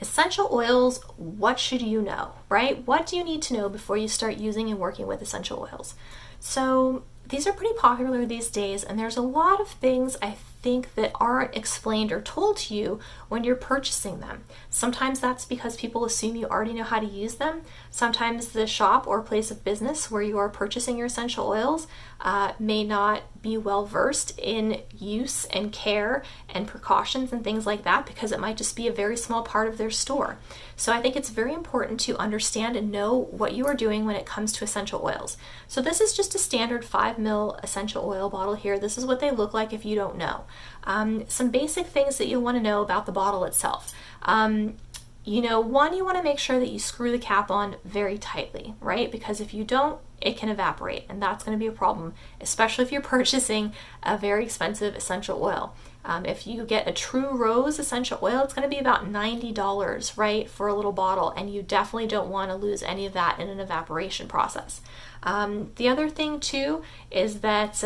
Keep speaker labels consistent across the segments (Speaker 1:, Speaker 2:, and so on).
Speaker 1: Essential oils, what should you know, right? What do you need to know before you start using and working with essential oils? So these are pretty popular these days, and there's a lot of things I think that aren't explained or told to you when you're purchasing them. Sometimes that's because people assume you already know how to use them. Sometimes the shop or place of business where you are purchasing your essential oils may not be well versed in use and care and precautions and things like that, because it might just be a very small part of their store. So I think it's very important to understand and know what you are doing when it comes to essential oils. So this is just a standard 5 ml essential oil bottle here. This is what they look like if you don't know. Some basic things that you'll want to know about the bottle itself. You want to make sure that you screw the cap on very tightly, right? Because if you don't, it can evaporate, and that's going to be a problem, especially if you're purchasing a very expensive essential oil. If you get a true rose essential oil, it's going to be about $90, right, for a little bottle, and you definitely don't want to lose any of that in an evaporation process. The other thing too is that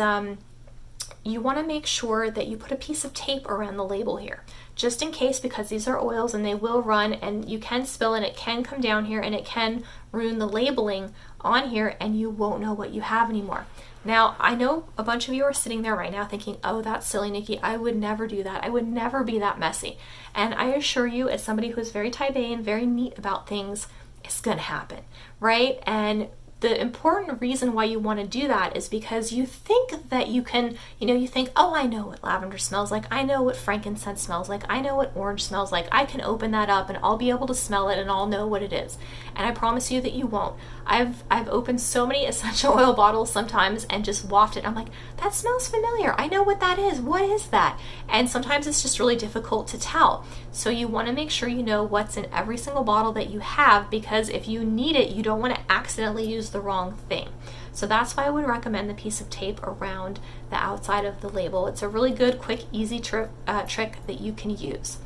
Speaker 1: you want to make sure that you put a piece of tape around the label here, just in case, because these are oils and they will run and you can spill and it can come down here and it can ruin the labeling on here and you won't know what you have anymore. Now, I know a bunch of you are sitting there right now thinking, oh, that's silly, Nikki. I would never do that. I would never be that messy. And I assure you, as somebody who is very type A and very neat about things, it's going to happen, right? And the important reason why you want to do that is because you think that you can, you think, oh, I know what lavender smells like. I know what frankincense smells like. I know what orange smells like. I can open that up and I'll be able to smell it and I'll know what it is. And I promise you that you won't. I've opened so many essential oil bottles sometimes and just wafted. I'm like, that smells familiar. I know what that is. What is that? And sometimes it's just really difficult to tell. So you want to make sure you know what's in every single bottle that you have, because if you need it, you don't want to accidentally use the wrong thing. So that's why I would recommend the piece of tape around the outside of the label. It's a really good, quick, easy trick that you can use.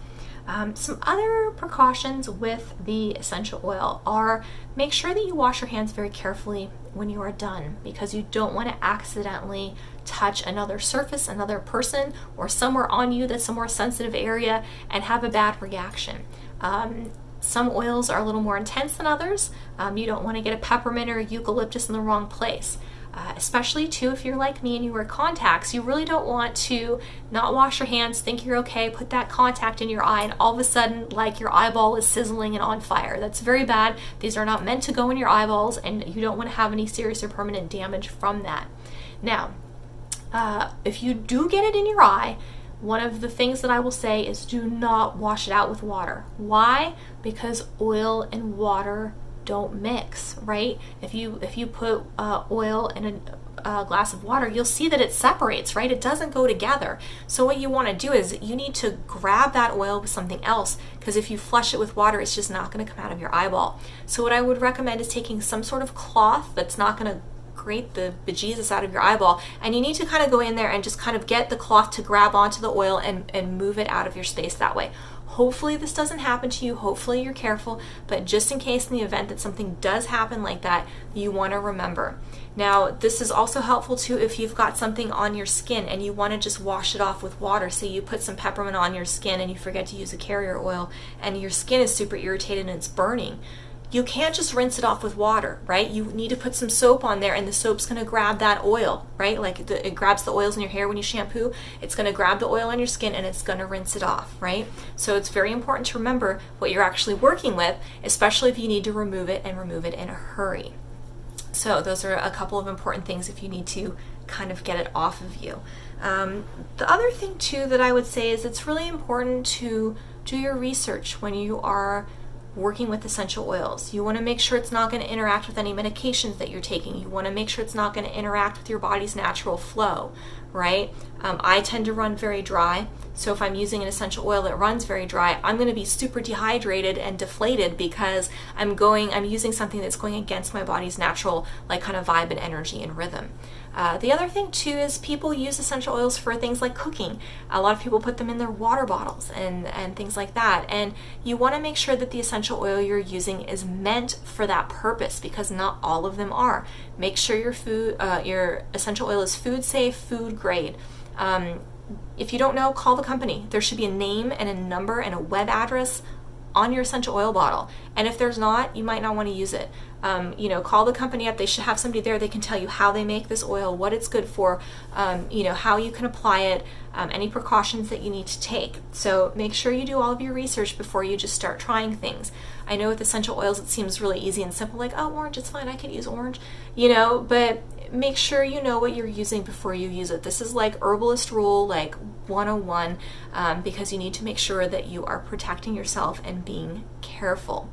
Speaker 1: Some other precautions with the essential oil are make sure that you wash your hands very carefully when you are done, because you don't want to accidentally touch another surface, another person, or somewhere on you that's a more sensitive area and have a bad reaction. Some oils are a little more intense than others. You don't want to get a peppermint or a eucalyptus in the wrong place. Especially too, if you're like me and you wear contacts, you really don't want to not wash your hands, think you're okay, put that contact in your eye, and all of a sudden, like, your eyeball is sizzling and on fire. That's very bad. These are not meant to go in your eyeballs, and you don't want to have any serious or permanent damage from that. Now, if you do get it in your eye, one of the things that I will say is do not wash it out with water. Why? Because oil and water don't mix, right? If you put oil in a glass of water, you'll see that it separates, right? It doesn't go together. So what you want to do is you need to grab that oil with something else, because if you flush it with water, it's just not going to come out of your eyeball. So what I would recommend is taking some sort of cloth that's not going to grate the bejesus out of your eyeball, and you need to kind of go in there and just kind of get the cloth to grab onto the oil and move it out of your space that way. Hopefully this doesn't happen to you. Hopefully you're careful, but just in case, in the event that something does happen like that, you want to remember. Now, this is also helpful too if you've got something on your skin and you want to just wash it off with water. Say you put some peppermint on your skin and you forget to use a carrier oil and your skin is super irritated and it's burning. You can't just rinse it off with water, right? You need to put some soap on there, and the soap's going to grab that oil, right? Like it grabs the oils in your hair when you shampoo. It's going to grab the oil on your skin and it's going to rinse it off, right? So it's very important to remember what you're actually working with, especially if you need to remove it and remove it in a hurry. So those are a couple of important things if you need to kind of get it off of you. The other thing too that I would say is it's really important to do your research when you are working with essential oils. You want to make sure it's not going to interact with any medications that you're taking. You want to make sure it's not going to interact with your body's natural flow, right? I tend to run very dry, so if I'm using an essential oil that runs very dry, I'm going to be super dehydrated and deflated because I'm using something that's going against my body's natural, like, kind of vibe and energy and rhythm. The other thing too is people use essential oils for things like cooking. A lot of people put them in their water bottles and things like that. And you want to make sure that the essential oil you're using is meant for that purpose, because not all of them are. Make sure your essential oil is food safe, food grade. If you don't know, call the company. There should be a name and a number and a web address on your essential oil bottle. And if there's not, you might not want to use it. Call the company up. They should have somebody there. They can tell you how they make this oil, what it's good for, how you can apply it, any precautions that you need to take. So make sure you do all of your research before you just start trying things. I know with essential oils it seems really easy and simple, like, oh, orange, it's fine, I could use orange, but make sure you know what you're using before you use it. This is like herbalist rule, like 101, because you need to make sure that you are protecting yourself and being careful.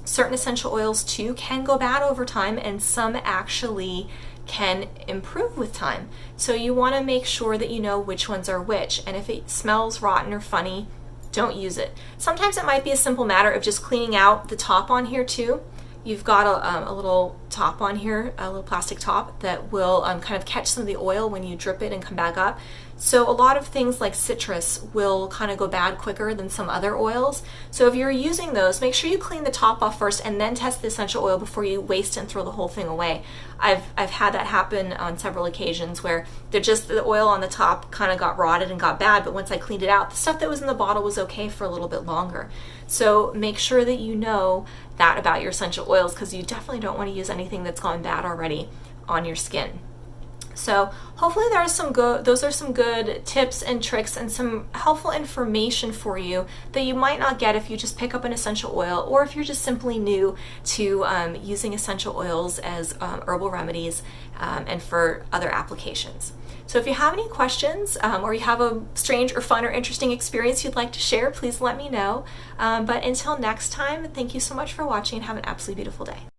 Speaker 1: Certain essential oils too can go bad over time, and some actually can improve with time. So you want to make sure that you know which ones are which, and if it smells rotten or funny, don't use it. Sometimes it might be a simple matter of just cleaning out the top on here too. You've got a little top on here, a little plastic top that will kind of catch some of the oil when you drip it and come back up. So a lot of things like citrus will kind of go bad quicker than some other oils. So if you're using those, make sure you clean the top off first and then test the essential oil before you waste and throw the whole thing away. I've had that happen on several occasions where the oil on the top kind of got rotted and got bad, but once I cleaned it out, the stuff that was in the bottle was okay for a little bit longer. So make sure that you know that about your essential oils, because you definitely don't want to use anything that's gone bad already on your skin. So hopefully those are some good tips and tricks and some helpful information for you that you might not get if you just pick up an essential oil, or if you're just simply new to using essential oils as herbal remedies and for other applications. So if you have any questions or you have a strange or fun or interesting experience you'd like to share, please let me know. But until next time, thank you so much for watching and have an absolutely beautiful day.